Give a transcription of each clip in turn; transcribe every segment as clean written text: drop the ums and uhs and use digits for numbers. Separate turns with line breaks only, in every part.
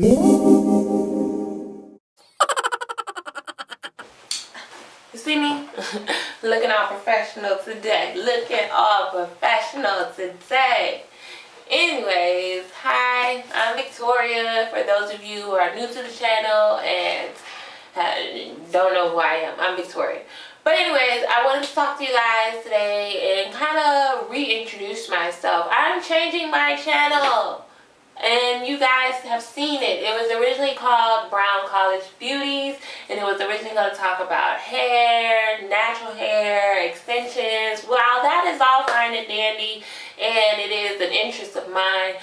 You see me? Looking all professional today. Looking all professional today. Anyways, hi, I'm Victoria. For those of you who are new to the channel and don't know who I am, I'm Victoria. But anyways, I wanted to talk to you guys today and kind of reintroduce myself. I'm changing my channel. And you guys have seen it. It was originally called Brown College Beauties, and it was originally going to talk about hair, natural hair, extensions. While that is all fine and dandy, and it is an interest of mine,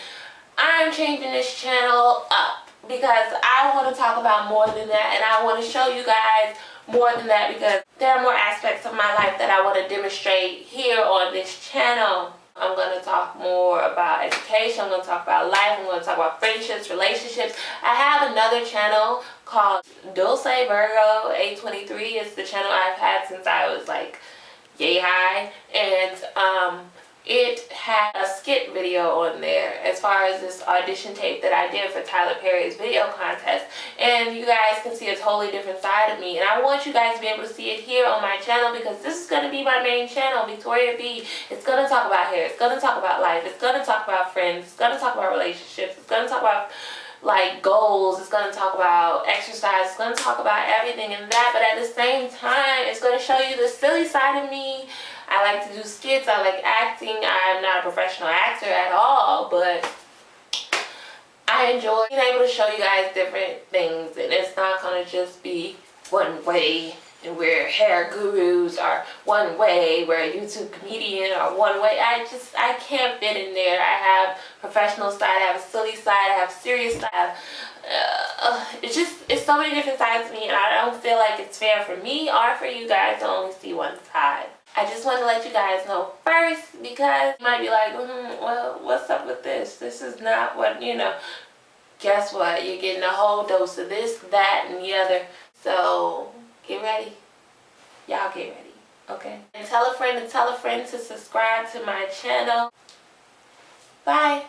I'm changing this channel up because I want to talk about more than that, and I want to show you guys more than that because there are more aspects of my life that I want to demonstrate here on this channel. I'm going to talk more about education, I'm going to talk about life, I'm going to talk about friendships, relationships. I have another channel called Dulce Virgo 823. It's the channel I've had since I was like yay high, and it had a skit video on there as far as this audition tape that I did for Tyler Perry's video contest, and you guys can see a totally different side of me, and I want you guys to be able to see it here on my channel because this is going to be my main channel, Victoria B. It's going to talk about hair, it's going to talk about life, it's going to talk about friends, it's going to talk about relationships, it's going to talk about like goals, it's going to talk about exercise, it's going to talk about everything and that, but at the same time it's going to show you the silly side of me. I like to do skits, I like acting. I'm not a professional actor at all, but I enjoy being able to show you guys different things, and it's not going to just be one way and we're hair gurus, or one way we're a YouTube comedian, or one way. I can't fit in there. I have professional side, I have a silly side, I have serious side. It's so many different sides of me, and I don't feel like it's fair for me or for you guys to only see one side. I just want to let you guys know first because you might be like, well, what's up with this? This is not what, Guess what? You're getting a whole dose of this, that, and the other. So get ready. Y'all get ready, okay? And tell a friend to subscribe to my channel. Bye.